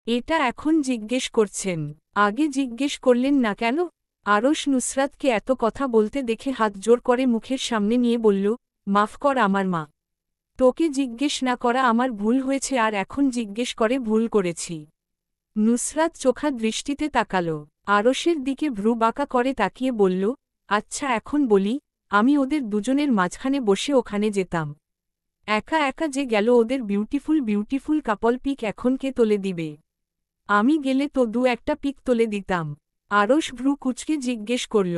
এটা এখন জিজ্ঞেস করছেন, আগে জিজ্ঞেস করলেন না কেন? আরশ নুসরাতকে এত কথা বলতে দেখে হাত জোর করে মুখের সামনে নিয়ে বলল, মাফ কর আমার মা। তোকে জিজ্ঞেস না করা আমার ভুল হয়েছে আর এখন জিজ্ঞেস করে ভুল করেছি। নুসরাত চোখা দৃষ্টিতে তাকাল, আরশের দিকে ভ্রু বাঁকা করে তাকিয়ে বলল, আচ্ছা এখন বলি, আমি ওদের দুজনের মাঝখানে বসে ওখানে যেতাম। একা একা যে গেল ওদের বিউটিফুল বিউটিফুল কাপল পিক এখন কে তোলে দিবে? আমি গেলে তো একটা পিক তোলে দিতাম। আরশ ভ্রু কুচকে জিজ্ঞেস করল,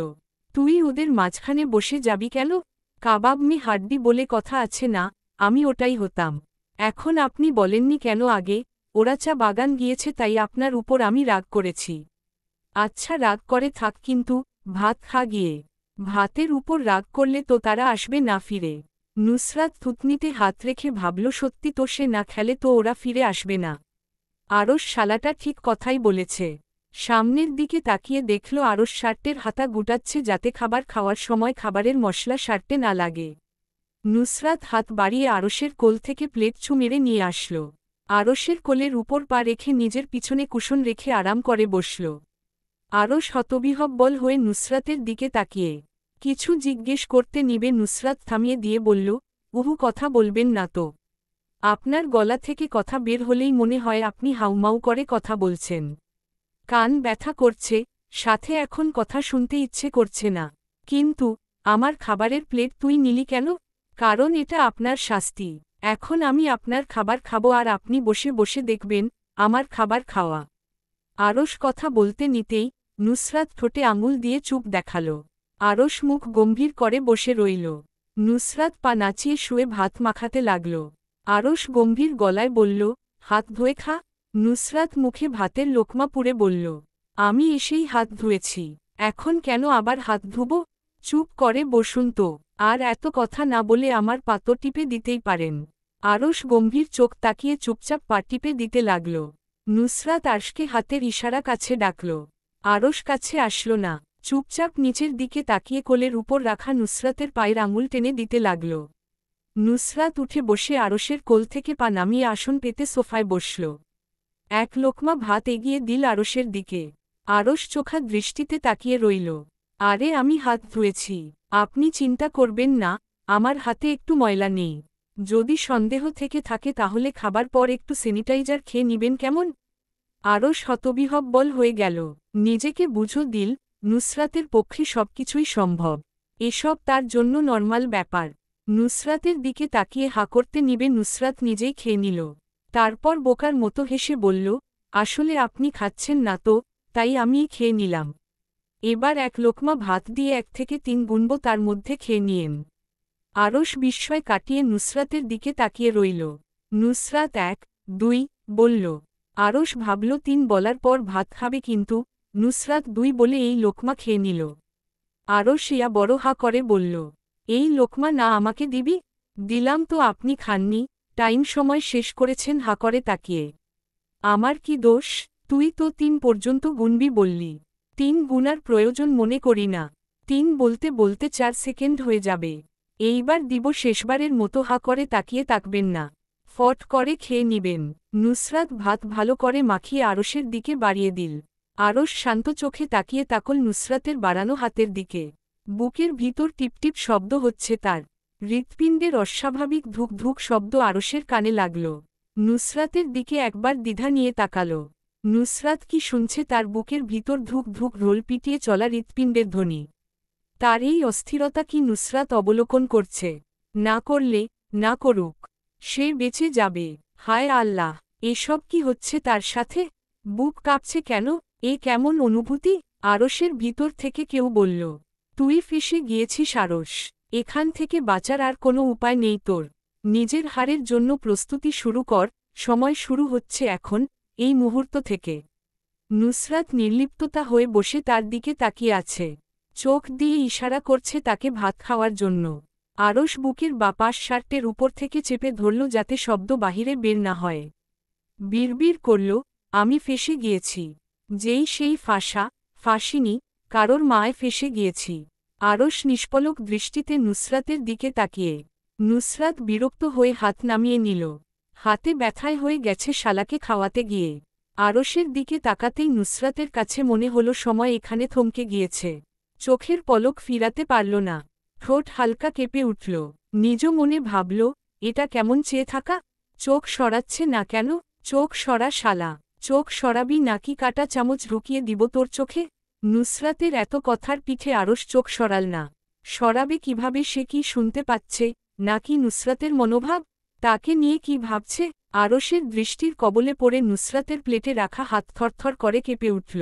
তুই ওদের মাঝখানে বসে যাবি কেন? কাবাব মি হাড্ডি বলে কথা আছে না, আমি ওটাই হতাম। এখন আপনি বলেননি কেন আগে? ওরা চা বাগান গিয়েছে তাই আপনার উপর আমি রাগ করেছি। আচ্ছা রাগ করে থাক কিন্তু ভাত খা গিয়ে। ভাতের উপর রাগ করলে তো তারা আসবে না ফিরে। নুসরাত থুতনিতে হাত রেখে ভাবল সত্যি তো সে না খেলে তো ওরা ফিরে আসবে না। আরশ শালাটা ঠিক কথাই বলেছে। সামনের দিকে তাকিয়ে দেখল আরশ শার্টের হাতা গুটাচ্ছে যাতে খাবার খাওয়ার সময় খাবারের মশলা শার্টে না লাগে। নুসরাত হাত বাড়িয়ে আরশের কোল থেকে প্লেট মেরে নিয়ে আসল। আরশের কোলের উপর পা রেখে নিজের পিছনে কুশন রেখে আরাম করে বসল। আরশ হতবিহ্বল হয়ে নুসরাতের দিকে তাকিয়ে কিছু জিজ্ঞেস করতে নিবে নুসরাত থামিয়ে দিয়ে বলল, উহু কথা বলবেন না তো। আপনার গলা থেকে কথা বের হলেই মনে হয় আপনি হাউমাউ করে কথা বলছেন। কান ব্যথা করছে, সাথে এখন কথা শুনতে ইচ্ছে করছে না। কিন্তু আমার খাবারের প্লেট তুই নিলি কেন? কারণ এটা আপনার শাস্তি। এখন আমি আপনার খাবার খাবো আর আপনি বসে বসে দেখবেন আমার খাবার খাওয়া। আরশ কথা বলতে নিতেই নুসরাত ঠোঁটে আঙুল দিয়ে চুপ দেখাল। আরশ মুখ গম্ভীর করে বসে রইল। নুসরাত পা নাচিয়ে শুয়ে ভাত মাখাতে লাগল। আরশ গম্ভীর গলায় বলল, হাত ধুয়ে খা। নুসরাত মুখে ভাতের লোকমা পুরে বলল, আমি এসেই হাত ধুয়েছি, এখন কেন আবার হাত ধুব? চুপ করে বসুন তো, আর এত কথা না বলে আমার পাতো টিপে দিতেই পারেন। আরশ গম্ভীর চোখ তাকিয়ে চুপচাপ পা টিপে দিতে লাগল। নুসরাত আরশকে হাতের ইশারা কাছে ডাকল। আরশ কাছে আসল না, চুপচাপ নিচের দিকে তাকিয়ে কোলের উপর রাখা নুসরাতের পায়ের আঙুল টেনে দিতে লাগল। নুসরাত উঠে বসে আরশের কোল থেকে পা নামিয়ে আসন পেতে সোফায় বসল। এক লোকমা ভাত এগিয়ে দিল আরশের দিকে। আরশ চোখা দৃষ্টিতে তাকিয়ে রইল। আরে আমি হাত ধুয়েছি, আপনি চিন্তা করবেন না, আমার হাতে একটু ময়লা নেই। যদি সন্দেহ থেকে থাকে তাহলে খাবার পর একটু স্যানিটাইজার খেয়ে নিবেন কেমন? আরশ হতবিহ্বল হয়ে গেল। নিজেকে বুঝো দিল, নুসরাতের পক্ষে সবকিছুই সম্ভব। এসব তার জন্য নরমাল ব্যাপার। নুসরাতের দিকে তাকিয়ে হা করতে নিবে নুসরাত নিজেই খেয়ে নিল। তারপর বোকার মতো হেসে বলল, আসলে আপনি খাচ্ছেন না তো, তাই আমিই খেয়ে নিলাম। এবার এক লোকমা ভাত দিয়ে 1 থেকে 3 গুনব তার মধ্যে খেয়ে নিয়েন। আরশ বিস্ময় কাটিয়ে নুসরাতের দিকে তাকিয়ে রইল। নুসরাত 1, 2 বলল। আরশ ভাবল 3 বলার পর ভাত খাবে কিন্তু নুসরাত 2 বলে এই লোকমা খেয়ে নিল। আরশ ইয়া বড় হা করে বলল, এই লোকমা না আমাকে দিবি? দিলাম তো আপনি খাননি, টাইম সময় শেষ করেছেন হা করে তাকিয়ে। আমার কি দোষ? তুই তো 3 পর্যন্ত গুনবি বললি। 3 গুনার প্রয়োজন মনে করি না। 3 বলতে বলতে 4 সেকেন্ড হয়ে যাবে। এইবার দিব শেষবারের মতো হা করে তাকিয়ে তাকবেন না। ফট করে খেয়ে নিবেন। নুসরাত ভাত ভালো করে মাখিয়ে আরশের দিকে বাড়িয়ে দিল। আরশ শান্ত চোখে তাকিয়ে তাকল নুসরাতের বাড়ানো হাতের দিকে। বুকের ভিতর টিপটিপ শব্দ হচ্ছে তার। হৃৎপিণ্ডের অস্বাভাবিক ধুক ধুক শব্দ আরশের কানে লাগল। নুসরাতের দিকে একবার দ্বিধা নিয়ে তাকাল। নুসরাত কি শুনছে তার বুকের ভিতর ধুক ধুক রোল পিটিয়ে চলা হৃৎপিণ্ডের ধ্বনি? তার এই অস্থিরতা কি নুসরাত অবলোকন করছে? না করলে, না করুক, সে বেঁচে যাবে। হায় আল্লাহ, এসব কি হচ্ছে তার সাথে? বুক কাঁপছে কেন? এ কেমন অনুভূতি? আরশের ভিতর থেকে কেউ বলল, তুই ফেঁসে গিয়েছিস আরশ, এখান থেকে বাঁচার আর কোনো উপায় নেই তোর। নিজের হারের জন্য প্রস্তুতি শুরু কর, সময় শুরু হচ্ছে এখন, এই মুহূর্ত থেকে। নুসরাত নির্লিপ্ততা হয়ে বসে তার দিকে তাকিয়ে আছে। চোখ দিয়ে ইশারা করছে তাকে ভাত খাওয়ার জন্য। আরশ বুকের বাপাস শার্টের উপর থেকে চেপে ধরল যাতে শব্দ বাহিরে বের না হয়। বিড়বিড় করল, আমি ফেঁসে গিয়েছি। যেই সেই ফাঁসিনি, কারোর মায় ফেঁসে গিয়েছি। আরশ নিষ্পলক দৃষ্টিতে নুসরাতের দিকে তাকিয়ে। নুসরাত বিরক্ত হয়ে হাত নামিয়ে নিল। হাতে ব্যথায় হয়ে গেছে শালাকে খাওয়াতে গিয়ে। আরশের দিকে তাকাতেই নুসরাতের কাছে মনে হলো সময় এখানে থমকে গিয়েছে। চোখের পলক ফিরাতে পারল না। ঠোঁট হালকা কেঁপে উঠল। নিজ মনে ভাবল, এটা কেমন চেয়ে থাকা? চোখ সরাচ্ছে না কেন? চোখ সরা শালা। চোখ সরাবি নাকি কাটা চামচ ঢুকিয়ে দিব তোর চোখে? নুসরাতের এত কথার পিঠে আরশ চোখ সরাল না। সরাবে কিভাবে? সে কি শুনতে পাচ্ছে, নাকি নুসরাতের মনোভাব? তাকে নিয়ে কি ভাবছে? আরশের দৃষ্টির কবলে পড়ে নুসরাতের প্লেটে রাখা হাত থরথর করে কেঁপে উঠল।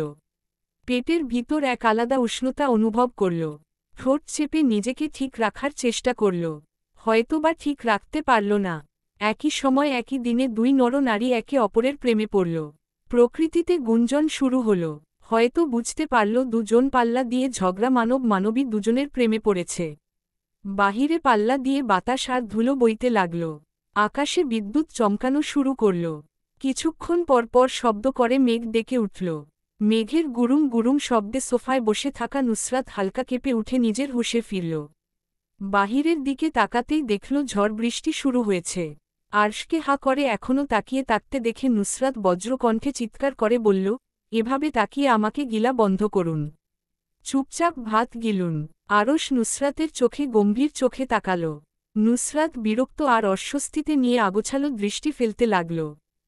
পেটের ভিতর এক আলাদা উষ্ণতা অনুভব করল। ঠোঁট চেপে নিজেকে ঠিক রাখার চেষ্টা করল। হয়তোবা ঠিক রাখতে পারল না। একই সময় একই দিনে দুই নরনারী একে অপরের প্রেমে পড়ল। প্রকৃতিতে গুঞ্জন শুরু হল। হয়তো বুঝতে পারল দুজন পাল্লা দিয়ে ঝগড়া মানবী দুজনের প্রেমে পড়েছে। বাহিরে পাল্লা দিয়ে বাতাস আর ধুলো বইতে লাগল। আকাশে বিদ্যুৎ চমকানো শুরু করল। কিছুক্ষণ পরপর শব্দ করে মেঘ ডেকে উঠল। মেঘের গুরুম গুরুম শব্দে সোফায় বসে থাকা নুসরাত হালকা কেঁপে উঠে নিজের হুঁশে ফিরল। বাহিরের দিকে তাকাতেই দেখল ঝড় বৃষ্টি শুরু হয়েছে। আরশকে হা করে এখনও তাকিয়ে থাকতে দেখে নুসরাত বজ্রকণ্ঠে চিৎকার করে বলল, এভাবে তাকিয়ে আমাকে গিলা বন্ধ করুন। চুপচাপ ভাত গিলুন। আরশ নুসরাতের চোখে গম্ভীর চোখে তাকাল। নুসরাত বিরক্ত আর অস্বস্তিতে নিয়ে আগোছালো দৃষ্টি ফেলতে লাগল।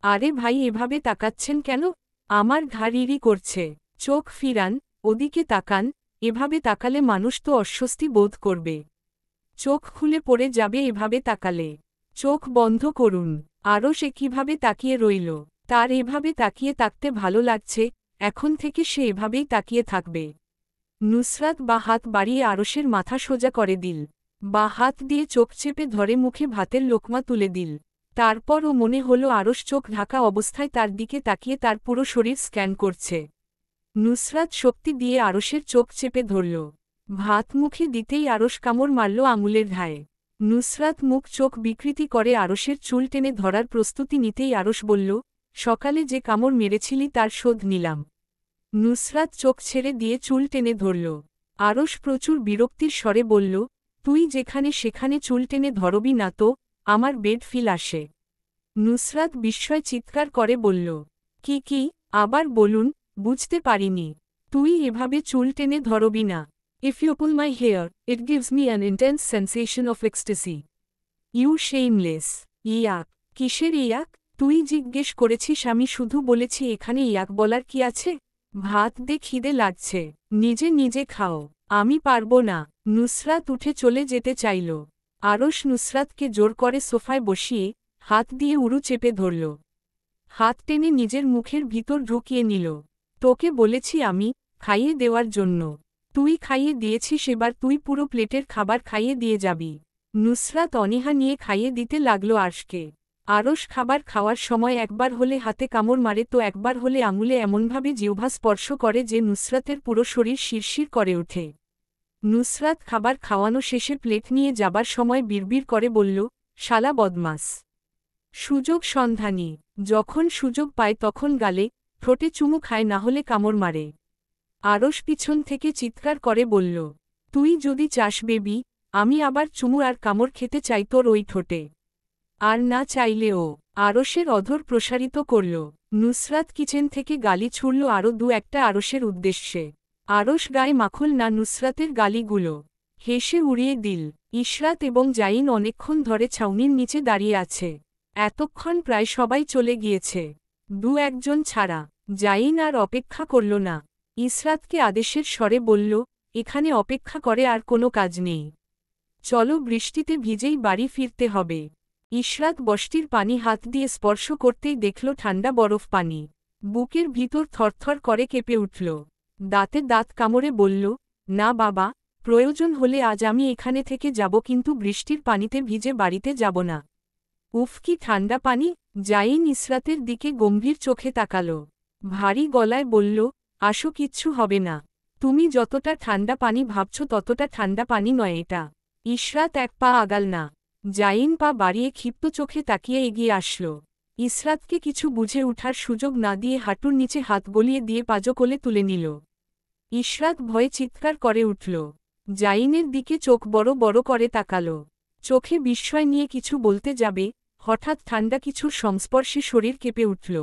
আরে ভাই, এভাবে তাকাচ্ছেন কেন? আমার ঘাড় ইরি করছে। চোখ ফিরান, ওদিকে তাকান। এভাবে তাকালে মানুষ তো অস্বস্তি বোধ করবে। চোখ খুলে পড়ে যাবে এভাবে তাকালে। চোখ বন্ধ করুন। আরশ কিভাবে তাকিয়ে রইল। তার এভাবে তাকিয়ে থাকতে ভালো লাগছে। এখন থেকে সে এভাবেই তাকিয়ে থাকবে। নুসরাত বা হাত বাড়িয়ে আরশের মাথা সোজা করে দিল। বা হাত দিয়ে চোখ চেপে ধরে মুখে ভাতের লোকমা তুলে দিল। তারপর ও মনে হলো আরশ চোখ ঢাকা অবস্থায় তার দিকে তাকিয়ে তার পুরো শরীর স্ক্যান করছে। নুসরাত শক্তি দিয়ে আরশের চোখ চেপে ধরল। ভাত মুখে দিতেই আরশ কামড় মারল আঙুলের ঘায়ে। নুসরাত মুখ চোখ বিকৃতি করে আরশের চুল টেনে ধরার প্রস্তুতি নিতেই আরশ বলল, সকালে যে কামড় মেরেছিলি তার শোধ নিলাম। নুসরাত চোখ ছেড়ে দিয়ে চুল টেনে ধরল। আরশ প্রচুর বিরক্তির স্বরে বলল, তুই যেখানে সেখানে চুল টেনে ধরবি না তো, আমার বেড ফিল আসে। নুসরাত বিস্ময় চিৎকার করে বলল, কি আবার বলুন, বুঝতে পারিনি। তুই এভাবে চুল টেনে ধরবি না। If you pull my hair, it gives me an intense sensation of ecstasy. You shameless. ইয়াক। কিসের ইয়াক? তুই জিজ্ঞেস করেছিস, আমি শুধু বলেছি এখানে ইয়াক বলার কি আছে? ভাত দে, খিদে লাগছে। নিজে নিজে খাও। আমি পারবো না। নুসরাত উঠে চলে যেতে চাইল। আরশ নুসরাতকে জোর করে সোফায় বসিয়ে হাত দিয়ে উরু চেপে ধরল। হাত টেনে নিজের মুখের ভিতর ঢুকিয়ে নিল। তোকে বলেছি আমি, খাইয়ে দেওয়ার জন্য। তুই খাইয়ে দিয়েছিস, এবার তুই পুরো প্লেটের খাবার খাইয়ে দিয়ে যাবি। নুসরাত অনীহা নিয়ে খাইয়ে দিতে লাগল আরশকে। আরশ খাবার খাওয়ার সময় একবার হলে হাতে কামড় মারে তো একবার হলে আঙুলে এমনভাবে জিহ্বা স্পর্শ করে যে নুসরাতের পুরো শরীর শিরশির করে ওঠে। নুসরাত খাবার খাওয়ানো শেষে প্লেট নিয়ে যাবার সময় বিড়বিড় করে বলল, শালা বদমাস। সুযোগ সন্ধানী। যখন সুযোগ পায় তখন গালে, ঠোঁটে চুমু খায়, না হলে কামড় মারে। আরশ পিছন থেকে চিৎকার করে বলল, তুই যদি চাস বেবি, আমি আবার চুমু আর কামড় খেতে চাই তোর ওই ঠোঁটে। আর না চাইলেও। আরশের অধর প্রসারিত করল। নুসরাত কিচেন থেকে গালি ছুড়ল আরও দু একটা আরশের উদ্দেশ্যে। আরশ গায়ে মাখল না নুসরাতের গালিগুলো। হেসে উড়িয়ে দিল। ইশরাত এবং জাইন অনেকক্ষণ ধরে ছাউনির নিচে দাঁড়িয়ে আছে। এতক্ষণ প্রায় সবাই চলে গিয়েছে, দু একজন ছাড়া। জাইন আর অপেক্ষা করল না। ইশরাতকে আদেশের স্বরে বলল, এখানে অপেক্ষা করে আর কোনো কাজ নেই। চলো, বৃষ্টিতে ভিজেই বাড়ি ফিরতে হবে। ইশরাত বষ্টির পানি হাত দিয়ে স্পর্শ করতেই দেখল ঠান্ডা বরফ পানি। বুকের ভিতর থরথর করে কেঁপে উঠল। দাঁতে দাঁত কামড়ে বলল, না বাবা, প্রয়োজন হলে আজ আমি এখানে থেকে যাব, কিন্তু বৃষ্টির পানিতে ভিজে বাড়িতে যাব না। উফ, কি ঠান্ডা পানি! জাইন ইশরাতের দিকে গম্ভীর চোখে তাকাল। ভারী গলায় বলল, আসো, কিচ্ছু হবে না। তুমি যতটা ঠান্ডা পানি ভাবছ ততটা ঠান্ডা পানি নয় এটা। ইশরাত এক পা আগাল না। জাইন পা বাড়িয়ে ক্ষিপ্ত চোখে তাকিয়ে এগিয়ে আসল। ইশরাতকে কিছু বুঝে উঠার সুযোগ না দিয়ে হাঁটুর নিচে হাত গলিয়ে দিয়ে পাজো কোলে তুলে নিল। ইশরাত ভয়ে চিৎকার করে উঠল। জাইনের দিকে চোখ বড় বড় করে তাকাল। চোখে বিস্ময় নিয়ে কিছু বলতে যাবে, হঠাৎ ঠান্ডা কিছুর সংস্পর্শে শরীর কেঁপে উঠল।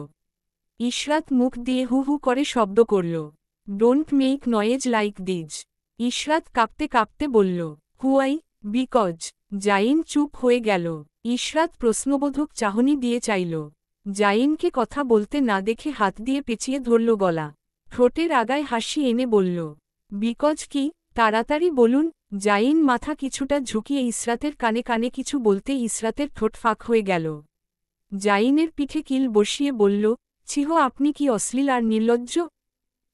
ইশরাত মুখ দিয়ে হু হু করে শব্দ করল। Don't make noise like these. Ishrat কাঁপতে কাঁপতে বলল, হুয়াই, বিকজ। জাইন চুপ হয়ে গেল। ইশরাত প্রশ্নবোধক চাহনি দিয়ে চাইল। জাইনকে কথা বলতে না দেখে হাত দিয়ে পেঁচিয়ে ধরল গলা। ঠোঁটের আগায় হাসি এনে বলল, বিকজ কি, তাড়াতাড়ি বলুন। জাইন মাথা কিছুটা ঝুঁকিয়ে ইসরাতের কানে কানে কিছু বলতে ইসরাতের ঠোঁট ফাঁক হয়ে গেল। জাইনের পিঠে কিল বসিয়ে বলল, ছিহ, আপনি কি অশ্লীল আর নির্লজ্জ?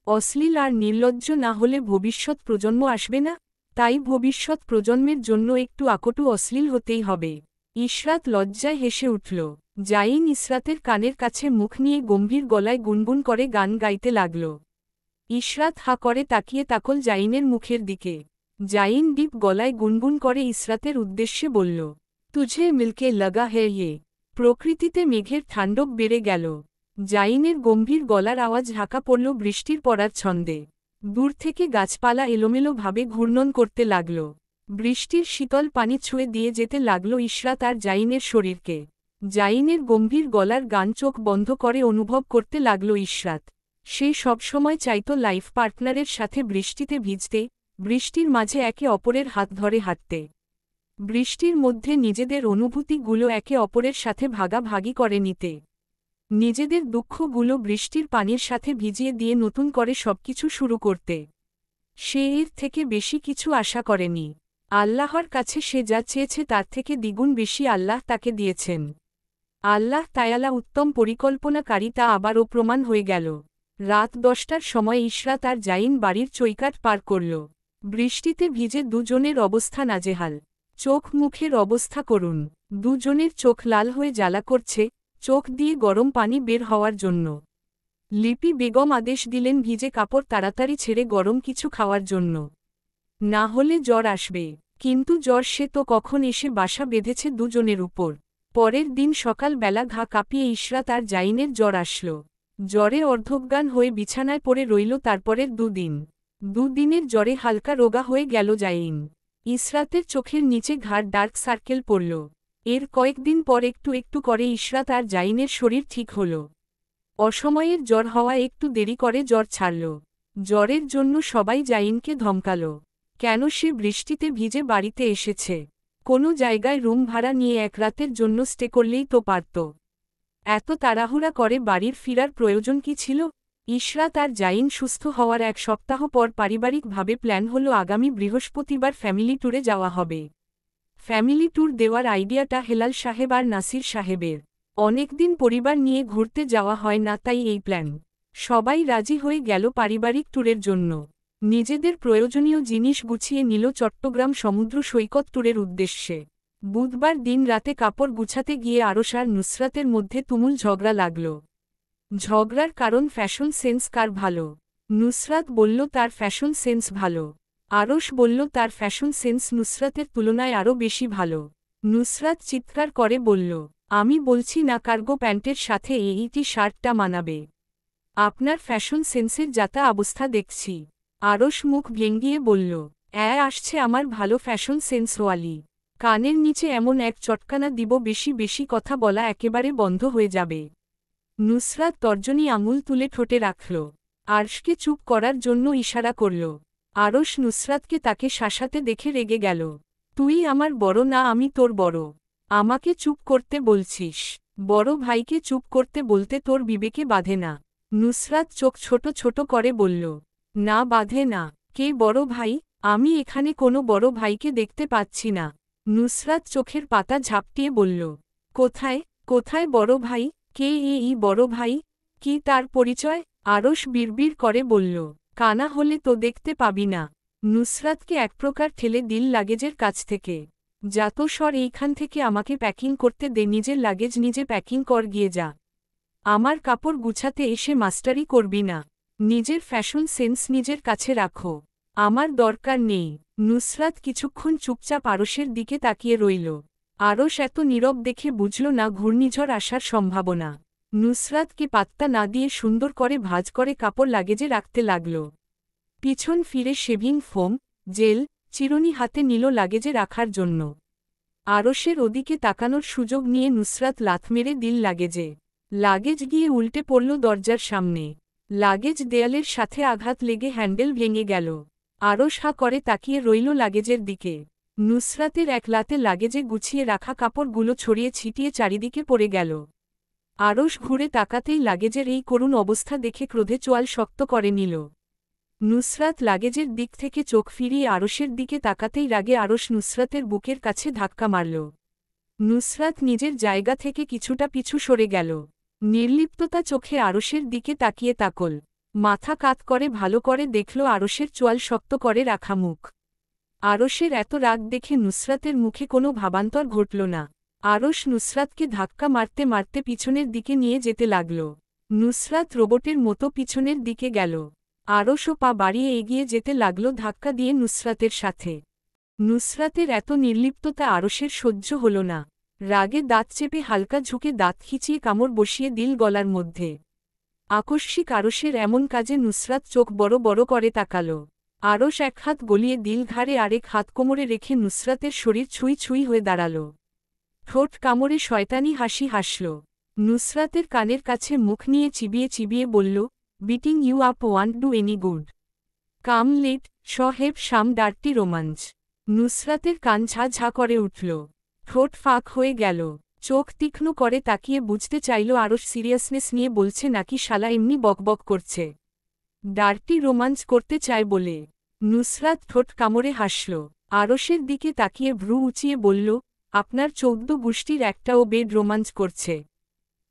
অশ্লীল আর নির্লজ্জ না হলে ভবিষ্যৎ প্রজন্ম আসবে না? তাই ভবিষ্যৎ প্রজন্মের জন্য একটু আকটু অশ্লীল হতেই হবে। ইশরাত লজ্জায় হেসে উঠল। জাইন ইসরাতের কানের কাছে মুখ নিয়ে গম্ভীর গলায় গুনগুন করে গান গাইতে লাগল। ইশরাত হা করে তাকিয়ে তাকল জাইনের মুখের দিকে। জাইন ডিপ গলায় গুনগুন করে ইসরাতের উদ্দেশ্যে বলল, তুঝে মিলকে লাগা হে ইয়ে। প্রকৃতিতে মেঘের ঠান্ডব বেড়ে গেল। জাইনের গম্ভীর গলার আওয়াজ ঢাকা পড়ল বৃষ্টির পড়ার ছন্দে। দূর থেকে গাছপালা এলোমেলোভাবে ঘূর্ণন করতে লাগল। বৃষ্টির শীতল পানি ছুঁয়ে দিয়ে যেতে লাগল ইশরাত আর জাইনের শরীরকে। জাইনের গম্ভীর গলার গান চোখ বন্ধ করে অনুভব করতে লাগল ইশরাত। সে সবসময় চাইত লাইফ পার্টনারের সাথে বৃষ্টিতে ভিজতে, বৃষ্টির মাঝে একে অপরের হাত ধরে হাঁটতে। বৃষ্টির মধ্যে নিজেদের অনুভূতিগুলো একে অপরের সাথে ভাগাভাগি করে নিতে। নিজেদের দুঃখগুলো বৃষ্টির পানির সাথে ভিজিয়ে দিয়ে নতুন করে সবকিছু শুরু করতে। সে এর থেকে বেশি কিছু আশা করেনি। আল্লাহর কাছে সে যা চেয়েছে তার থেকে দ্বিগুণ বেশি আল্লাহ তাকে দিয়েছেন। আল্লাহ তায়ালা উত্তম পরিকল্পনাকারী, তা আবারও প্রমাণ হয়ে গেল। রাত 10টার সময় ইশরাত আর জাইন বাড়ির চৌকাঠ পার করল। বৃষ্টিতে ভিজে দুজনের অবস্থা নাজেহাল। চোখ মুখের অবস্থা করুন। দুজনের চোখ লাল হয়ে জ্বালা করছে, চোখ দিয়ে গরম পানি বের হওয়ার জন্য। লিপি বেগম আদেশ দিলেন ভিজে কাপড় তাড়াতাড়ি ছেড়ে গরম কিছু খাওয়ার জন্য, না হলে জ্বর আসবে। কিন্তু জ্বর সে তো কখন এসে বাসা বেঁধেছে দুজনের উপর। পরের দিন সকাল বেলা ঘা কাঁপিয়ে ইশরাত আর জাইনের জ্বর আসল। জ্বরে অর্ধজ্ঞান হয়ে বিছানায় পড়ে রইল তারপরের দুদিন। দুদিনের জ্বরে হালকা রোগা হয়ে গেল জাইন। ইশরাতের চোখের নিচে ঘাড় ডার্ক সার্কেল পড়ল। এর কয়েকদিন পর একটু একটু করে ইশরাত আর জাইনের শরীর ঠিক হল। অসময়ের জ্বর হওয়া একটু দেরি করে জ্বর ছাড়ল। জ্বরের জন্য সবাই জাইনকে ধমকাল। কেন সে বৃষ্টিতে ভিজে বাড়িতে এসেছে? কোনো জায়গায় রুম ভাড়া নিয়ে এক রাতের জন্য স্টে করলেই তো পারত। এত তাড়াহুড়া করে বাড়ির ফিরার প্রয়োজন কি ছিল? ইশরাত আর জাইন সুস্থ হওয়ার এক সপ্তাহ পর পারিবারিকভাবে প্ল্যান হলো আগামী বৃহস্পতিবার ফ্যামিলি ট্যুরে যাওয়া হবে। ফ্যামিলি ট্যুর দেওয়ার আইডিয়াটা হেলাল সাহেব আর নাসির সাহেবের। অনেকদিন পরিবার নিয়ে ঘুরতে যাওয়া হয় না, তাই এই প্ল্যান। সবাই রাজি হয়ে গেল পারিবারিক ট্যুরের জন্য। নিজেদের প্রয়োজনীয় জিনিস গুছিয়ে নিল চট্টগ্রাম সমুদ্র সৈকত ট্যুরের উদ্দেশ্যে। বুধবার দিন রাতে কাপড় গুছাতে গিয়ে আরশ আর নুসরাতের মধ্যে তুমুল ঝগড়া লাগল। ঝগড়ার কারণ ফ্যাশন সেন্স কার ভালো। নুসরাত বলল তার ফ্যাশন সেন্স ভালো। আরশ বলল তার ফ্যাশন সেন্স নুসরাতের তুলনায় আরও বেশি ভালো। নুসরাত চিৎকার করে বলল, আমি বলছি না কার্গো প্যান্টের সাথে এই টি শার্টটা মানাবে। আপনার ফ্যাশন সেন্সের যাতা অবস্থা দেখছি। আরশ মুখ ভেঙ্গিয়ে বলল, আসছে আমার ভালো ফ্যাশন সেন্স ওয়ালি। কানের নিচে এমন এক চটকানা দিব বেশি বেশি কথা বলা একেবারে বন্ধ হয়ে যাবে। নুসরাত তর্জনী আঙুল তুলে ঠোঁটে রাখল। আরশকে চুপ করার জন্য ইশারা করল। আরশ নুসরাতকে তাকে শাসাতে দেখে রেগে গেল। তুই আমার বড় না আমি তোর বড়? আমাকে চুপ করতে বলছিস? বড় ভাইকে চুপ করতে বলতে তোর বিবেকে বাধে না? নুসরাত চোখ ছোট ছোট করে বলল, না বাধে না। কে বড় ভাই? আমি এখানে কোনো বড় ভাইকে দেখতে পাচ্ছি না। নুসরাত চোখের পাতা ঝাপটিয়ে বলল, কোথায় কোথায় বড় ভাই? কে এই বড় ভাই? কি তার পরিচয়? আরশ বিড়বিড় করে বলল, কানা হলে তো দেখতে পাবি না। নুসরাতকে এক প্রকার ঠেলে দিল লাগেজের কাছ থেকে। যাত সর এইখান থেকে, আমাকে প্যাকিং করতে দে। নিজের লাগেজ নিজে প্যাকিং কর, গিয়ে যা। আমার কাপড় গুছাতে এসে মাস্টারি করবি না। নিজের ফ্যাশন সেন্স নিজের কাছে রাখো, আমার দরকার নেই। নুসরাত কিছুক্ষণ চুপচাপ আরশের দিকে তাকিয়ে রইল। আরশ এত নীরব দেখে বুঝল না ঘূর্ণিঝড় আসার সম্ভাবনা। নুসরাতকে পাত্তা না দিয়ে সুন্দর করে ভাঁজ করে কাপড় লাগেজে রাখতে লাগল। পিছন ফিরে শেভিং ফোম, জেল, চিরুনি হাতে নিল লাগেজে রাখার জন্য। আরশের ওদিকে তাকানোর সুযোগ নিয়ে নুসরাত লাথ মেরে দিল লাগেজে। লাগেজ গিয়ে উল্টে পড়ল দরজার সামনে। লাগেজ দেয়ালের সাথে আঘাত লেগে হ্যান্ডেল ভেঙে গেল। আরশ হা করে তাকিয়ে রইল লাগেজের দিকে। নুসরাতের এক লাতে লাগেজে গুছিয়ে রাখা কাপড়গুলো ছড়িয়ে ছিটিয়ে চারিদিকে পড়ে গেল। আরশ ঘুরে তাকাতেই লাগেজের এই করুণ অবস্থা দেখে ক্রোধে চোয়াল শক্ত করে নিল। নুসরাত লাগেজের দিক থেকে চোখ ফিরিয়ে আরশের দিকে তাকাতেই রাগে আরশ নুসরাতের বুকের কাছে ধাক্কা মারল। নুসরাত নিজের জায়গা থেকে কিছুটা পিছু সরে গেল। নির্লিপ্ততা চোখে আরশের দিকে তাকিয়ে তাকল। মাথা কাত করে ভালো করে দেখল আরশের চোয়াল শক্ত করে রাখা মুখ। আরশের এত রাগ দেখে নুসরাতের মুখে কোনো ভাবান্তর ঘটল না। আরশ নুসরাতকে ধাক্কা মারতে মারতে পিছনের দিকে নিয়ে যেতে লাগল। নুসরাত রোবটের মতো পিছনের দিকে গেল। আরশও পা বাড়িয়ে এগিয়ে যেতে লাগল ধাক্কা দিয়ে নুসরাতের সাথে। নুসরাতের এত নির্লিপ্ততা আরশের সহ্য হল না। রাগে দাঁত চেপে হালকা ঝুঁকে দাঁত খিচিয়ে কামড় বসিয়ে দিল গলার মধ্যে। আকস্মিক আরশের এমন কাজে নুসরাত চোখ বড় বড় করে তাকাল। আরশ এক হাত গলিয়ে দিল ঘাড়ে আরেক হাত কোমরে রেখে নুসরাতের শরীর ছুঁই ছুঁই হয়ে দাঁড়াল। ঠোঁট কামড়ে শয়তানি হাসি হাসল। নুসরাতের কানের কাছে মুখ নিয়ে চিবিয়ে চিবিয়ে বলল, beating you up won't do any good? Come late সহেব শাম ডার্টি রোমাঞ্চ। নুসরাতের কান ঝা ঝা করে উঠল। ঠোঁট ফাঁক হয়ে গেল। চোখ তীক্ষ্ণ করে তাকিয়ে বুঝতে চাইল আরশ সিরিয়াসনেস নিয়ে বলছে নাকি শালা এমনি বকবক করছে। ডার্টি রোমাঞ্চ করতে চায় বলে। নুসরাত ঠোঁট কামড়ে হাসল। আরশের দিকে তাকিয়ে ভ্রু উঁচিয়ে বলল, আপনার 14 গোষ্ঠীর একটাও বেড রোমাঞ্চ করছে?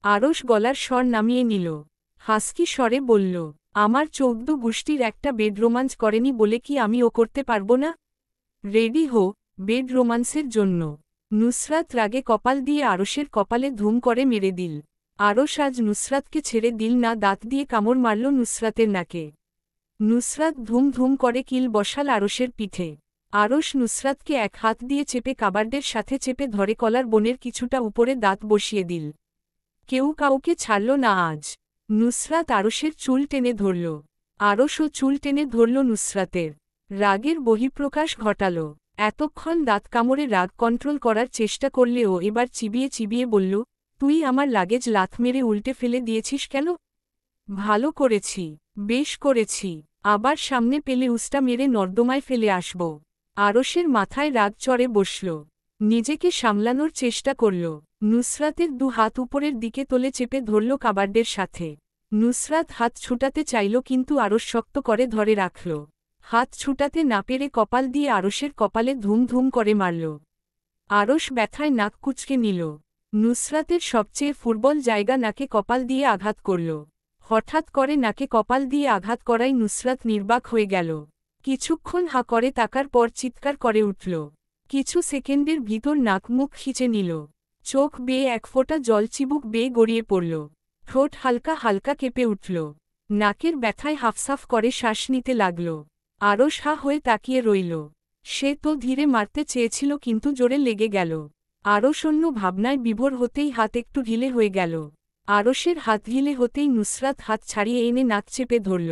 আরশ গলার স্বর নামিয়ে নিল। হাসকি স্বরে বলল, আমার 14 গোষ্ঠীর একটা বেড রোমাঞ্চ করেনি বলে কি আমি ও করতে পারব না? রেডি হো বেড রোমান্সের জন্য। নুসরাত রাগে কপাল দিয়ে আরশের কপালে ধুম করে মেরে দিল। আরশ আজ নুসরাতকে ছেড়ে দিল না, দাঁত দিয়ে কামড় মারল নুসরাতের নাকে। নুসরাত ধুম ধুম করে কিল বসাল আরশের পিঠে। আরশ নুসরাতকে এক হাত দিয়ে চেপে কাবার্ডের সাথে চেপে ধরে কলার বোনের কিছুটা উপরে দাঁত বসিয়ে দিল। কেউ কাউকে ছাড়ল না আজ। নুসরাত আরশের চুল টেনে ধরল। আরশও চুল টেনে ধরল নুসরাতের। রাগের বহিঃপ্রকাশ ঘটাল। এতক্ষণ দাঁত কামড়ে রাগ কন্ট্রোল করার চেষ্টা করলেও এবার চিবিয়ে চিবিয়ে বলল, তুই আমার লাগেজ লাথ মেরে উল্টে ফেলে দিয়েছিস কেন? ভালো করেছি, বেশ করেছি। আবার সামনে পেলে উস্টা মেরে নর্দমায় ফেলে আসব। আরশের মাথায় রাগ চড়ে বসল। নিজেকে সামলানোর চেষ্টা করল। নুসরাতের দু হাত উপরের দিকে তোলে চেপে ধরল কাবার্ডের সাথে। নুসরাত হাত ছুটাতে চাইল কিন্তু আরশ শক্ত করে ধরে রাখল। হাত ছুটাতে না পেরে কপাল দিয়ে আরশের কপালে ধুম ধুম করে মারল। আরশ ব্যথায় নাক কুঁচকে নিল। নুসরাতের সবচেয়ে ফুটবল জায়গা নাকে কপাল দিয়ে আঘাত করল। হঠাৎ করে নাকে কপাল দিয়ে আঘাত করাই নুসরাত নির্বাক হয়ে গেল। কিছুক্ষণ হা করে তাকার পর চিৎকার করে উঠল। কিছু সেকেন্ডের ভিতর নাক মুখ খিচে নিল। চোখ বেয়ে এক ফোঁটা জল চিবুক বেয়ে গড়িয়ে পড়ল। ঠোঁট হালকা হালকা কেঁপে উঠল। নাকের ব্যথায় হাফসাফ করে শ্বাস নিতে লাগল। আরশ হা হয়ে তাকিয়ে রইল। সে তো ধীরে মারতে চেয়েছিল কিন্তু জোরে লেগে গেল। আরশ অন্য ভাবনায় বিভোর হতেই হাত একটু ঢিলে হয়ে গেল। আরশের হাত ঢিলে হতেই নুসরাত হাত ছাড়িয়ে এনে নাক চেপে ধরল।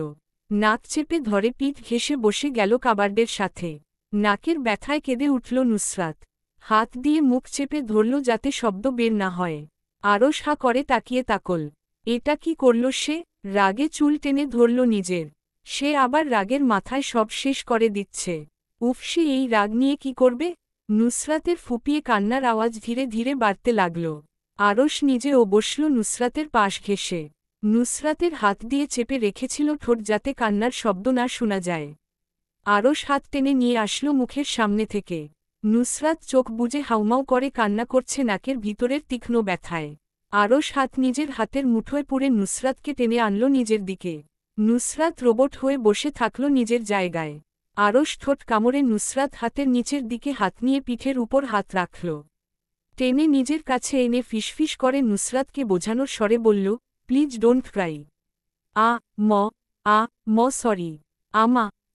নাক চেপে ধরে পিঠ ঘেঁষে বসে গেল কাবার্ডের সাথে। নাকের ব্যথায় কেঁদে উঠল নুসরাত। হাত দিয়ে মুখ চেপে ধরল যাতে শব্দ বের না হয়। আরশ হা করে তাকিয়ে তাকল। এটা কি করল সে? রাগে চুল টেনে ধরল নিজের। সে আবার রাগের মাথায় সব শেষ করে দিচ্ছে। উফসে এই রাগ নিয়ে কি করবে? নুসরাতের ফুপিয়ে কান্নার আওয়াজ ধীরে ধীরে বাড়তে লাগল। আরশ নিজেও বসল নুসরাতের পাশ ঘেঁষে। নুসরাতের হাত দিয়ে চেপে রেখেছিল ঠোঁট যাতে কান্নার শব্দ না শোনা যায়। আরশ হাত টেনে নিয়ে আসলো মুখের সামনে থেকে। নুসরাত চোখ বুজে হাউমাউ করে কান্না করছে নাকের ভিতরের তীক্ষ্ণ ব্যথায়। আরশ হাত নিজের হাতের মুঠোয় পুরে নুসরাতকে টেনে আনল নিজের দিকে। নুসরাত রোবট হয়ে বসে থাকল নিজের জায়গায়। আরশ ঠোঁট কামড়ে নুসরাত হাতের নিচের দিকে হাত নিয়ে পিঠের উপর হাত রাখল। টেনে নিজের কাছে এনে ফিসফিস করে নুসরাতকে বোঝানোর স্বরে বলল, প্লিজ ডোন্ট ক্রাই। ম সরি।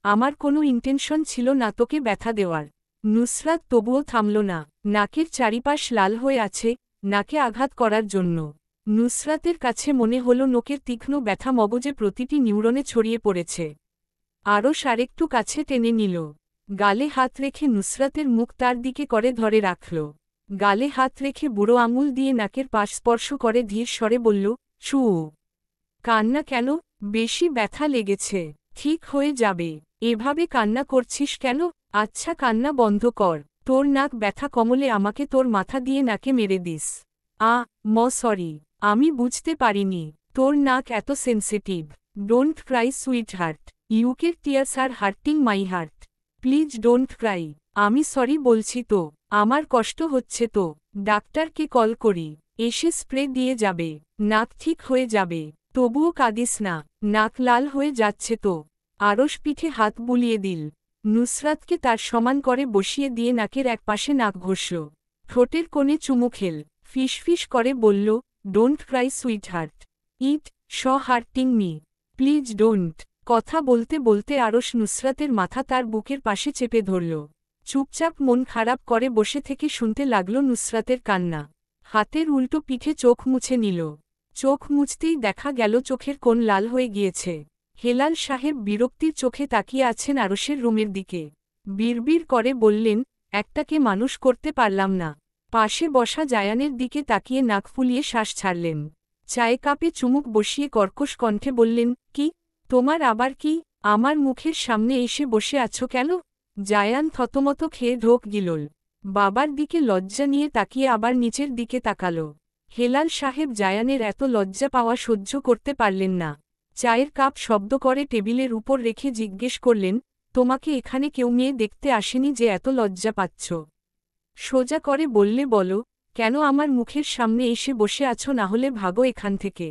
আমার কোনো ইন্টেনশন ছিল না তোকে ব্যথা দেওয়ার। নুসরাত তবুও থামল না। নাকের চারিপাশ লাল হয়ে আছে, নাকে আঘাত করার জন্য। নুসরাতের কাছে মনে হল নোকের তীক্ষ্ণ ব্যথা মগজে প্রতিটি নিউরনে ছড়িয়ে পড়েছে। আরশ আরেকটু কাছে টেনে নিল। গালে হাত রেখে নুসরাতের মুখ তার দিকে করে ধরে রাখল। গালে হাত রেখে বুড়ো আঙুল দিয়ে নাকের পাশ স্পর্শ করে ধীর স্বরে বলল, ছু। কান্না কেন? বেশি ব্যথা লেগেছে। ঠিক হয়ে যাবে। এভাবে কান্না করছিস কেন? আচ্ছা কান্না বন্ধ কর। তোর নাক ব্যথা কমলে আমাকে তোর মাথা দিয়ে নাকে মেরে দিস। সরি। আমি বুঝতে পারিনি তোর নাক এত sensitive. Don't cry sweetheart. ইউকের tears are hurting my heart. Please don't cry. আমি সরি বলছি তো। আমার কষ্ট হচ্ছে তো। ডাক্তারকে কল করি। এসে স্প্রে দিয়ে যাবে। নাক ঠিক হয়ে যাবে। তবুও কাঁদিস না। নাক লাল হয়ে যাচ্ছে তো। আরশ পিঠে হাত বুলিয়ে দিল। নুসরাতকে তার সমান করে বসিয়ে দিয়ে নাকের একপাশে নাক ঘষল। ঠোঁটের কোণে চুমু খেল। ফিসফিস করে বলল, don't cry sweet heart. It hurting me. Please don't. কথা বলতে বলতে আরশ নুসরাতের মাথা তার বুকের পাশে চেপে ধরল। চুপচাপ মন খারাপ করে বসে থেকে শুনতে লাগল নুসরাতের কান্না। হাতের উল্টো পিঠে চোখ মুছে নিল। চোখ মুছতেই দেখা গেল চোখের কোণ লাল হয়ে গিয়েছে। হেলাল সাহেব বিরক্তির চোখে তাকিয়ে আছেন আরশের রুমের দিকে। বিড়বিড় করে বললেন, একটাকে মানুষ করতে পারলাম না। পাশে বসা জায়ানের দিকে তাকিয়ে নাক ফুলিয়ে শ্বাস ছাড়লেন। চায়ে কাপে চুমুক বসিয়ে কর্কশ কণ্ঠে বললেন, কি? তোমার আবার কি? আমার মুখের সামনে এসে বসে আছো কেন? জায়ান থতমত খেয়ে ঢোক গিলল। বাবার দিকে লজ্জা নিয়ে তাকিয়ে আবার নিচের দিকে তাকাল। হেলাল সাহেব জায়ানের এত লজ্জা পাওয়া সহ্য করতে পারলেন না। চায়ের কাপ শব্দ করে টেবিলের উপর রেখে জিজ্ঞেস করলেন, তোমাকে এখানে কেউ মেয়ে দেখতে আসেনি যে এত লজ্জা পাচ্ছ? সোজা করে বললে বলো, কেন আমার মুখের সামনে এসে বসে আছো, না হলে ভাগো এখান থেকে।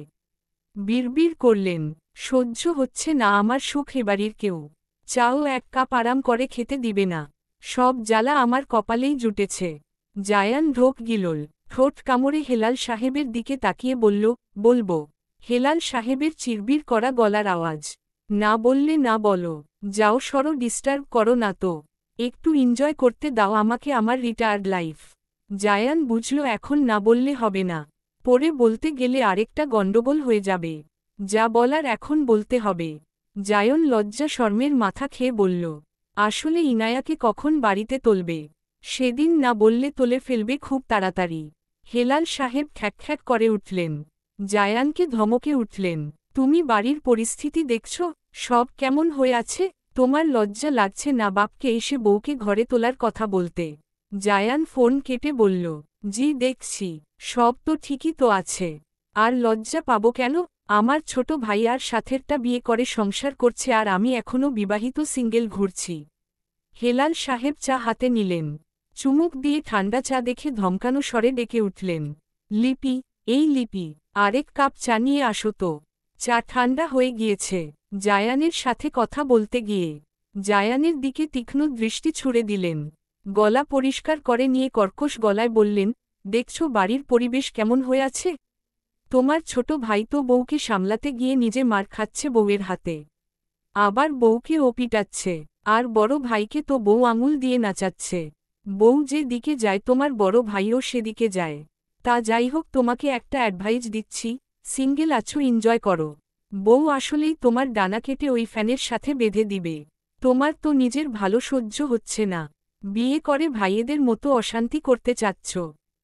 বিড়বিড় করলেন, সহ্য হচ্ছে না আমার সুখ এবাড়ির কেউ। চাও এক কাপ আরাম করে খেতে দিবে না? সব জ্বালা আমার কপালেই জুটেছে। জায়ান ঢোক গিলল। ঠোঁট কামড়ে হেলাল সাহেবের দিকে তাকিয়ে বলল, বলবো। হেলাল সাহেবের চিরবির করা গলার আওয়াজ। না বললে না বলো। যাও সরো, ডিস্টার্ব করো না তো। একটু এনজয় করতে দাও আমাকে আমার রিটায়ার্ড লাইফ। জায়ান বুঝল এখন না বললে হবে না। পরে বলতে গেলে আরেকটা গণ্ডগোল হয়ে যাবে। যা বলার এখন বলতে হবে। জায়ন লজ্জা শর্মের মাথা খেয়ে বলল, আসলে ইনায়াকে কখন বাড়িতে তুলবে? সেদিন না বললে তুলে ফেলবে খুব তাড়াতাড়ি। হেলাল সাহেব খ্যাক করে উঠলেন। জায়ানকে ধমকে উঠলেন, তুমি বাড়ির পরিস্থিতি দেখছ? সব কেমন হয়ে আছে? তোমার লজ্জা লাগছে না বাপকে এসে বউকে ঘরে তোলার কথা বলতে? জায়ান ফোন কেটে বলল, জি দেখছি, সব তো ঠিকই তো আছে। আর লজ্জা পাবো কেন? আমার ছোট ভাই আর সাথেরটা বিয়ে করে সংসার করছে আর আমি এখনও বিবাহিত সিঙ্গেল ঘুরছি। হেলাল সাহেব চা হাতে নিলেন। চুমুক দিয়ে ঠান্ডা চা দেখে ধমকানো স্বরে ডেকে উঠলেন, লিপি, এই লিপি, আরেক কাপ চা নিয়ে আসো তো। চা ঠান্ডা হয়ে গিয়েছে। জায়ানের সাথে কথা বলতে গিয়ে জায়ানের দিকে তীক্ষ্ণ দৃষ্টি ছুড়ে দিলেন। গলা পরিষ্কার করে নিয়ে কর্কশ গলায় বললেন, দেখছো বাড়ির পরিবেশ কেমন হয়ে আছে? তোমার ছোট ভাই তো বউকে সামলাতে গিয়ে নিজে মার খাচ্ছে বউয়ের হাতে। আবার বউকে ও পিটাচ্ছে। আর বড় ভাইকে তো বউ আঙুল দিয়ে নাচাচ্ছে। বউ যে দিকে যায় তোমার বড় ভাইও সেদিকে যায়। তা যাই হোক, তোমাকে একটা অ্যাডভাইস দিচ্ছি, সিঙ্গেল আছো, এনজয় করো। বউ আসলেই তোমার ডানা কেটে ওই ফ্যানের সাথে বেঁধে দিবে। তোমার তো নিজের ভালো সহ্য হচ্ছে না। বিয়ে করে ভাইয়েদের মতো অশান্তি করতে চাচ্ছ।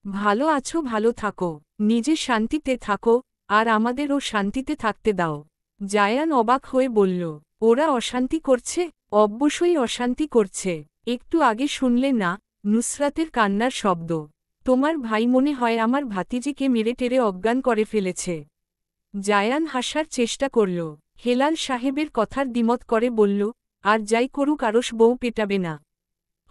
ভালো আছো, ভালো থাকো, নিজে শান্তিতে থাকো, আর আমাদেরও শান্তিতে থাকতে দাও। জায়ান অবাক হয়ে বলল, ওরা অশান্তি করছে? অবশ্যই অশান্তি করছে। একটু আগে শুনলে না, নুসরাতের কান্নার শব্দ? তোমার ভাই মনে হয় আমার ভাতিজিকে মেরে টেরে অজ্ঞান করে ফেলেছে। জায়ান হাসার চেষ্টা করল। হেলাল সাহেবের কথার দ্বিমত করে বলল, আর যাই করুক আরশ বউ পেটাবে না।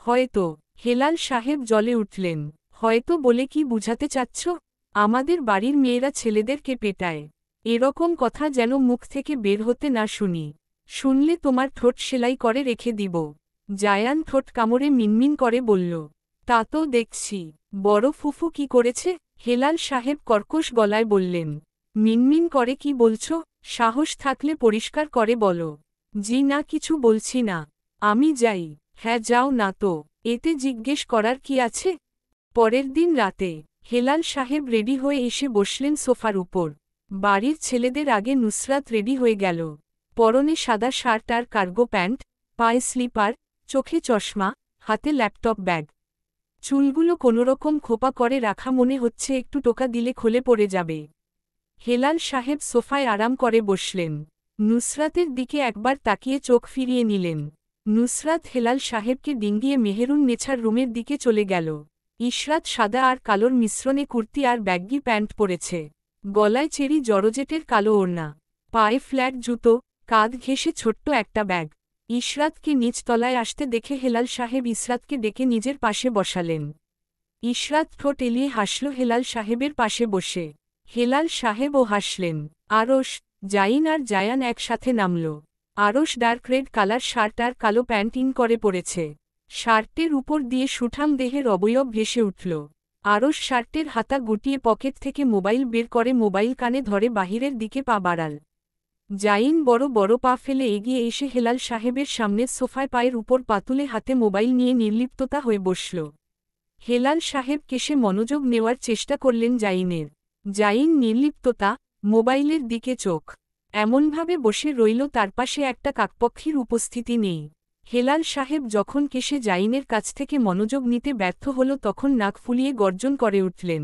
হয়তো। হেলাল সাহেব জ্বলে উঠলেন। হয়তো বলে কি বুঝাতে চাচ্ছ? আমাদের বাড়ির মেয়েরা ছেলেদেরকে পেটায়, এরকম কথা যেন মুখ থেকে বের হতে না শুনি। শুনলে তোমার ঠোঁট সেলাই করে রেখে দিব। জায়ান ঠোঁট কামড়ে মিনমিন করে বলল, তা তো দেখছি। বড় ফুফু কি করেছে? হেলাল সাহেব কর্কশ গলায় বললেন। মিনমিন করে কি বলছো? সাহস থাকলে পরিষ্কার করে বলো। জি না, কিছু বলছি না। আমি যাই। হ্যাঁ যাও না তো, এতে জিজ্ঞেস করার কি আছে? পরের দিন রাতে হেলাল সাহেব রেডি হয়ে এসে বসলেন সোফার উপর। বাড়ির ছেলেদের আগে নুসরাত রেডি হয়ে গেল। পরনে সাদা শার্ট আর কার্গো প্যান্ট, পায়ে স্লিপার, চোখে চশমা, হাতে ল্যাপটপ ব্যাগ। চুলগুলো কোনোরকম খোপা করে রাখা, মনে হচ্ছে একটু টোকা দিলে খুলে পড়ে যাবে। হেলাল সাহেব সোফায় আরাম করে বসলেন। নুসরাতের দিকে একবার তাকিয়ে চোখ ফিরিয়ে নিলেন। নুসরাত হেলাল সাহেবকে ডিঙ্গিয়ে মেহেরুন নেছার রুমের দিকে চলে গেল। ইশরাত সাদা আর কালোর মিশ্রণে কুর্তি আর ব্যাগি প্যান্ট পরেছে। গলায় চেরি জর্জেটের কালো ওড়না, পায়ে ফ্ল্যাট জুতো, কাঁধ ঘেঁষে ছোট্ট একটা ব্যাগ। ইশরাতকে নিচ তলায় আসতে দেখে হেলাল সাহেব ইশরাতকে ডেকে নিজের পাশে বসালেন। ইশরাত ঠোঁট এলিয়ে হাসল হেলাল সাহেবের পাশে বসে। হেলাল সাহেবও হাসলেন। আরশ, জাইন আর জায়ান একসাথে নামল। আরশ ডার্ক রেড কালার শার্ট আর কালো প্যান্ট ইন করে পরেছে। শার্টের উপর দিয়ে সুঠাম দেহের অবয়ব ভেসে উঠল। আরশ শার্টের হাতা গুটিয়ে পকেট থেকে মোবাইল বের করে মোবাইল কানে ধরে বাহিরের দিকে পা বাড়াল। জাইন বড় বড় পা ফেলে এগিয়ে এসে হেলাল সাহেবের সামনের সোফায় পায়ের উপর পাতুলে হাতে মোবাইল নিয়ে নির্লিপ্ততা হয়ে বসল। হেলাল সাহেব কেশে মনোযোগ নেওয়ার চেষ্টা করলেন জাইনের। জাইন নির্লিপ্ততা, মোবাইলের দিকে চোখ এমনভাবে বসে রইল তার পাশে একটা কাকপক্ষীর উপস্থিতি নেই। হেলাল সাহেব যখন কেশে জাইনের কাছ থেকে মনোযোগ নিতে ব্যর্থ হল তখন নাক ফুলিয়ে গর্জন করে উঠলেন।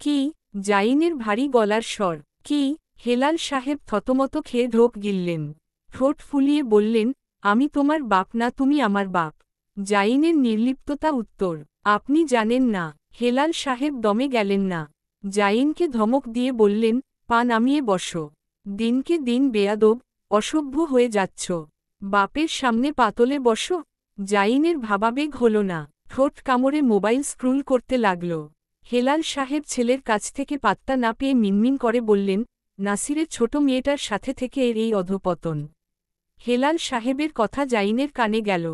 কি? জাইনের ভারী গলার স্বর। কি? হেলাল সাহেব থতমত খেয়ে ঢোক গিললেন। ঠোঁট ফুলিয়ে বললেন, আমি তোমার বাপ না, তুমি আমার বাপ। জাইনের নির্লিপ্ততা উত্তর, আপনি জানেন না। হেলাল সাহেব দমে গেলেন না। জাইনকে ধমক দিয়ে বললেন, পা নামিয়ে বসো। দিনকে দিন বেয়াদব, অসভ্য হয়ে যাচ্ছ। বাপের সামনে পাতলে বসো। জাইনের ভাবাবেগ হল না। ঠোঁট কামড়ে মোবাইল স্ক্রুল করতে লাগল। হেলাল সাহেব ছেলের কাছ থেকে পাত্তা না পেয়ে মিনমিন করে বললেন, নাসিরের ছোট মেয়েটার সাথে থেকে এর এই অধপতন। হেলাল সাহেবের কথা জাইনের কানে গেল।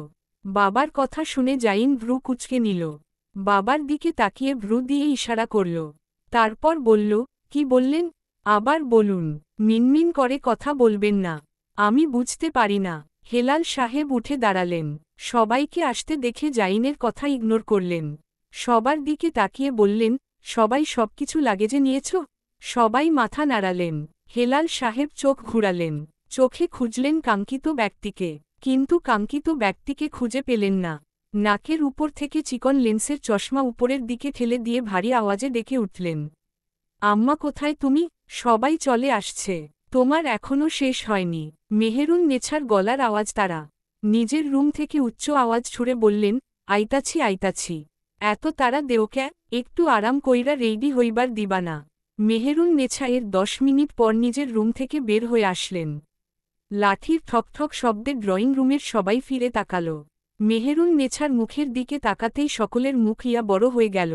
বাবার কথা শুনে জাইন ভ্রু কুঁচকে নিল। বাবার দিকে তাকিয়ে ভ্রু দিয়ে ইশারা করল। তারপর বলল, কি বললেন? আবার বলুন। মিনমিন করে কথা বলবেন না। আমি বুঝতে পারি না। হেলাল সাহেব উঠে দাঁড়ালেন। সবাইকে আসতে দেখে জাইনের কথা ইগনোর করলেন। সবার দিকে তাকিয়ে বললেন, সবাই সবকিছু লাগেজে নিয়েছ? সবাই মাথা নাড়ালেন। হেলাল সাহেব চোখ ঘুরালেন। চোখে খুঁজলেন কাঙ্ক্ষিত ব্যক্তিকে, কিন্তু কাঙ্ক্ষিত ব্যক্তিকে খুঁজে পেলেন না। নাকের উপর থেকে চিকন লেন্সের চশমা উপরের দিকে ঠেলে দিয়ে ভারী আওয়াজে ডেকে উঠলেন, আম্মা কোথায় তুমি? সবাই চলে আসছে। তোমার এখনও শেষ হয়নি। মেহেরুন নেছার গলার আওয়াজ তারা। নিজের রুম থেকে উচ্চ আওয়াজ ছুড়ে বললেন, আইতাছি আইতাছি। এত তারা দেও ক্যা? একটু আরাম কইরা রেডি হইবার দিবানা। মেহেরুন নেছা এর 10 মিনিট পর নিজের রুম থেকে বের হয়ে আসলেন। লাঠির ঠকঠক শব্দে ড্রয়িং রুমের সবাই ফিরে তাকাল। মেহেরুন নেছার মুখের দিকে তাকাতেই সকলের মুখ ইয়া বড় হয়ে গেল।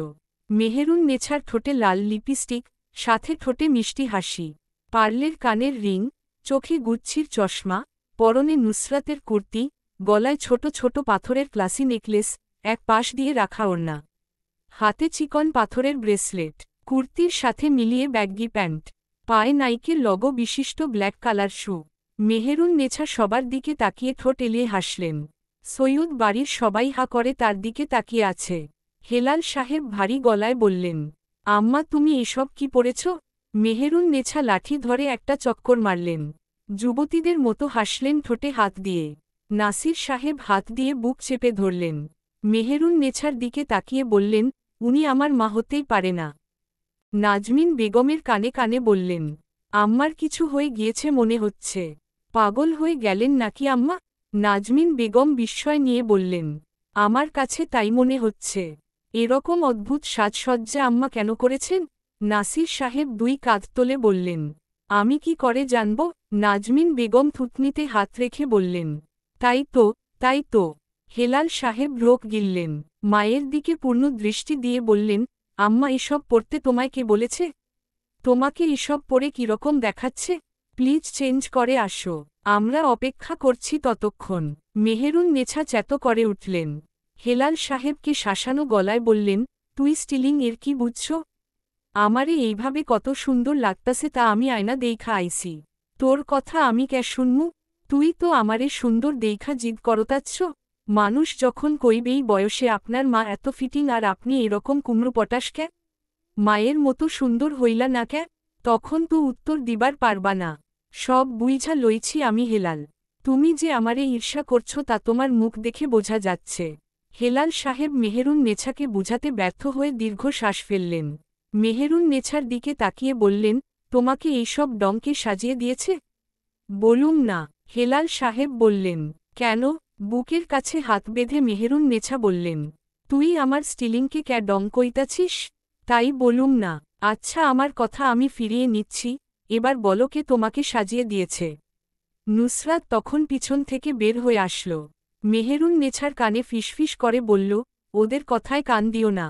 মেহেরুন নেছার ঠোঁটে লাল লিপস্টিক, সাথে ঠোঁটে মিষ্টি হাসি, পার্লের কানের রিং, চোখে গুচ্ছির চশমা, পরনে নুসরাতের কুর্তি, গলায় ছোট ছোট পাথরের ক্লাসি নেকলেস, এক পাশ দিয়ে রাখা ওড়না, হাতে চিকন পাথরের ব্রেসলেট, কুর্তির সাথে মিলিয়ে ব্যাগি প্যান্ট, পায়ে নাইকের লগো বিশিষ্ট ব্ল্যাক কালার শু। মেহেরুন নেছা সবার দিকে তাকিয়ে ঠোঁট এলিয়ে হাসলেন। সৈয়দ বাড়ির সবাই হা করে তার দিকে তাকিয়ে আছে। হেলাল সাহেব ভারী গলায় বললেন, আম্মা তুমি এসব কি পড়েছ? মেহেরুন নেছা লাঠি ধরে একটা চক্কর মারলেন। যুবতীদের মতো হাসলেন ঠোঁটে হাত দিয়ে। নাসির সাহেব হাত দিয়ে বুক চেপে ধরলেন। মেহেরুন নেছার দিকে তাকিয়ে বললেন, উনি আমার মা হতেই পারে না। নাজমিন বেগমের কানে কানে বললেন, আম্মার কিছু হয়ে গিয়েছে মনে হচ্ছে। পাগল হয়ে গেলেন নাকি আম্মা? নাজমিন বেগম বিস্ময় নিয়ে বললেন, আমার কাছে তাই মনে হচ্ছে। এরকম অদ্ভুত সাজসজ্জা আম্মা কেন করেছেন? নাসির সাহেব দুই কাঁধ তোলে বললেন, আমি কি করে জানব? নাজমিন বেগম থুতনিতে হাত রেখে বললেন, তাই তো, তাই তো। হেলাল সাহেব রোক গিললেন। মায়ের দিকে পূর্ণ দৃষ্টি দিয়ে বললেন, আম্মা এসব পড়তে তোমায় কে বলেছে? তোমাকে এসব পড়ে কিরকম দেখাচ্ছে? প্লিজ চেঞ্জ করে আসো। আমরা অপেক্ষা করছি ততক্ষণ। মেহেরুন নেছা চ্যাত করে উঠলেন। হেলাল সাহেবকে শাসানো গলায় বললেন, তুই স্টিলিং এর কি বুঝছ? আমারে এইভাবে কত সুন্দর লাগতাছে তা আমি আয়না দেইখা আইছি। তোর কথা আমি ক্যা শুনমু? তুই তো আমারে সুন্দর দেইখা জিদ করতাচ্ছ। মানুষ যখন কইবেই বয়সে আপনার মা এত ফিটিং আর আপনি এরকম কুমড়ো পটাশ ক্যা? মায়ের মতো সুন্দর হইলা না ক্যা? তখন তো উত্তর দিবার পারবা না। সব বুইঝা লইছি আমি হেলাল। তুমি যে আমারে ঈর্ষা করছো তা তোমার মুখ দেখে বোঝা যাচ্ছে। হেলাল সাহেব মেহেরুন নেছাকে বুঝাতে ব্যর্থ হয়ে দীর্ঘ শ্বাস ফেললেন। মেহেরুন নেছার দিকে তাকিয়ে বললেন, তোমাকে এইসব ডংকে সাজিয়ে দিয়েছে? বলুম না, হেলাল সাহেব বললেন। কেন? বুকের কাছে হাত বেঁধে মেহেরুন নেছা বললেন, তুই আমার স্টিলিংকে ডং কইতাছিস? তাই বলুম না। আচ্ছা, আমার কথা আমি ফিরিয়ে নিচ্ছি, এবার বলো কে তোমাকে সাজিয়ে দিয়েছে? নুসরাত তখন পিছন থেকে বের হয়ে আসল। মেহেরুন নেছার কানে ফিসফিস করে বলল, ওদের কথায় কান দিও না।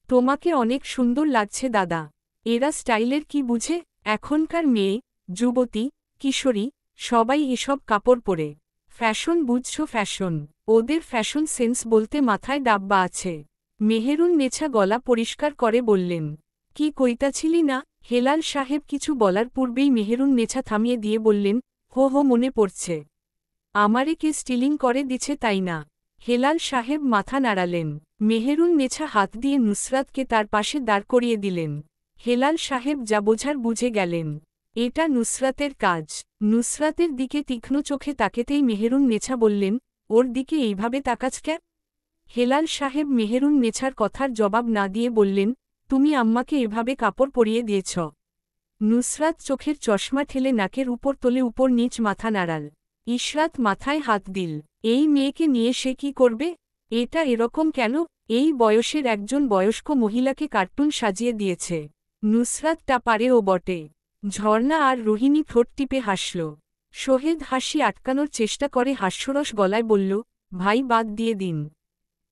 তোমাকে অনেক সুন্দর লাগছে দাদা। এরা স্টাইলের কি বুঝে? এখনকার মেয়ে, যুবতী, কিশোরী, সবাই এসব কাপড় পরে ফ্যাশন বুঝছ, ফ্যাশন। ওদের ফ্যাশন সেন্স বলতে মাথায় ডাব্বা আছে। মেহেরুন নেছা গলা পরিষ্কার করে বললেন, কি কইতাছিলি না? হেলাল সাহেব কিছু বলার পূর্বেই মেহেরুন নেছা থামিয়ে দিয়ে বললেন, হো হো, মনে পড়ছে। আমারে কে স্টিলিং করে দিছে তাই না? হেলাল সাহেব মাথা নাড়ালেন। মেহেরুন নেছা হাত দিয়ে নুসরাতকে তার পাশে দাঁড় করিয়ে দিলেন। হেলাল সাহেব যা বোঝার বুঝে গেলেন। এটা নুসরাতের কাজ। নুসরাতের দিকে তীক্ষ্ণ চোখে তাকেতেই মেহেরুন নেছা বললেন, ওর দিকে এইভাবে তাকাছ কেন? হেলাল সাহেব মেহেরুন নেছার কথার জবাব না দিয়ে বললেন, তুমি আম্মাকে এভাবে কাপড় পরিয়ে দিয়েছ। নুসরাত চোখের চশমা ঠেলে নাকের উপর তোলে উপর নিচ মাথা নাড়াল। ইশরাত মাথায় হাত দিল। এই মেয়েকে নিয়ে সে কি করবে? এটা এরকম কেন? এই বয়সের একজন বয়স্ক মহিলাকে কার্টুন সাজিয়ে দিয়েছে। নুসরাতটা পারে ও বটে। ঝর্ণা আর রোহিণী ঠোঁট টিপে হাসল। সোহেদ হাসি আটকানোর চেষ্টা করে হাস্যরস গলায় বলল, ভাই, বাদ দিয়ে দিন।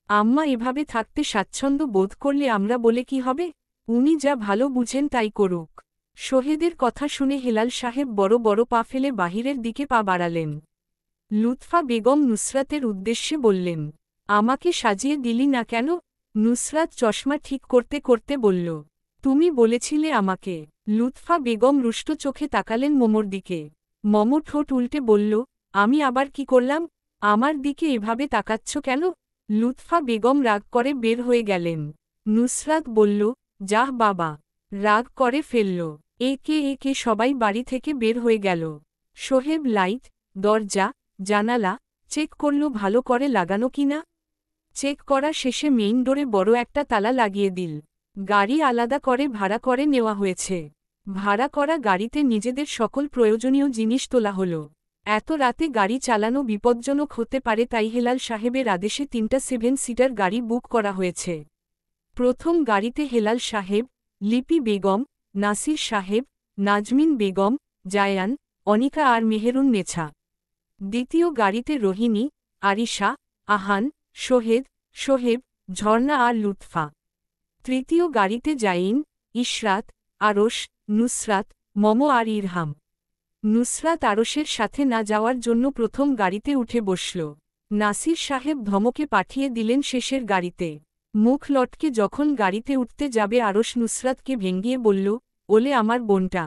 আম্মা এভাবে থাকতে স্বাচ্ছন্দ্য বোধ করলে আমরা বলে কি হবে? উনি যা ভালো বুঝেন তাই করুক। সোহেদের কথা শুনে হেলাল সাহেব বড় বড় পা ফেলে বাহিরের দিকে পা বাড়ালেন। লুৎফা বেগম নুসরাতের উদ্দেশ্যে বললেন, আমাকে সাজিয়ে দিলি না কেন? নুসরাত চশমা ঠিক করতে করতে বলল, তুমি বলেছিলে আমাকে। লুৎফা বেগম রুষ্ট চোখে তাকালেন মমর দিকে। মম ঠোঁট উল্টে বলল, আমি আবার কি করলাম? আমার দিকে এভাবে তাকাচ্ছ কেন? লুৎফা বেগম রাগ করে বের হয়ে গেলেন। নুসরাত বলল, যাহ বাবা। রাগ করে ফেলল। একে একে সবাই বাড়ি থেকে বের হয়ে গেল। সোহেব লাইট, দরজা, জানালা চেক করল ভালো করে লাগানো কিনা। চেক করা শেষে মেইন ডোরে বড় একটা তালা লাগিয়ে দিল। গাড়ি আলাদা করে ভাড়া করে নেওয়া হয়েছে। ভাড়া করা গাড়িতে নিজেদের সকল প্রয়োজনীয় জিনিস তোলা হলো। এত রাতে গাড়ি চালানো বিপজ্জনক হতে পারে, তাই হেলাল সাহেবের আদেশে 3টা 7 সিটার গাড়ি বুক করা হয়েছে। প্রথম গাড়িতে হেলাল সাহেব, লিপি বেগম, নাসির সাহেব, নাজমিন বেগম, জায়ান, অনিকা আর মেহেরুন নেছা। দ্বিতীয় গাড়িতে রোহিণী, আরিশা, আহান, সোহেব, ঝর্ণা আর লুৎফা। তৃতীয় গাড়িতে জাইন, ইশরাত, আরশ, নুসরাত, মম আর ইরহাম। নুসরাত আরশের সাথে না যাওয়ার জন্য প্রথম গাড়িতে উঠে বসল। নাসির সাহেব ধমকে পাঠিয়ে দিলেন শেষের গাড়িতে। মুখ লটকে যখন গাড়িতে উঠতে যাবে আরশ নুসরাতকে ভেঙ্গিয়ে বলল, ওলে আমার বোনটা।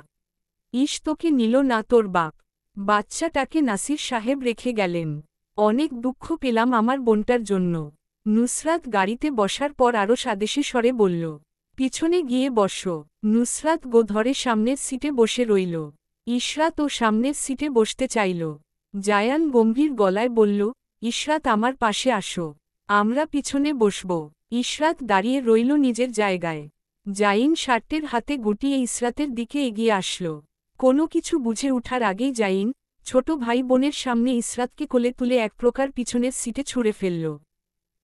তোকে নিল না তোর বাপ। বাচ্চাটাকে নাসির সাহেব রেখে গেলেন। অনেক দুঃখ পেলাম আমার বোনটার জন্য। নুসরাত গাড়িতে বসার পর আরশ আদেশে স্বরে বলল, পিছনে গিয়ে বসো। নুসরাত গো ধরে সামনের সিটে বসে রইল। ইশরাত ও সামনের সিটে বসতে চাইল। জায়ান গম্ভীর গলায় বলল, ইশরাত আমার পাশে আসো। আমরা পিছনে বসব। ইশরাত দাঁড়িয়ে রইল নিজের জায়গায়। জাইন শার্টের হাতে গুটিয়ে ইশরাতের দিকে এগিয়ে আসল। কোনো কিছু বুঝে ওঠার আগেই জাইন ছোট ভাই বোনের সামনে ইশরাতকে কোলে তুলে এক প্রকার পিছনের সিটে ছুঁড়ে ফেলল।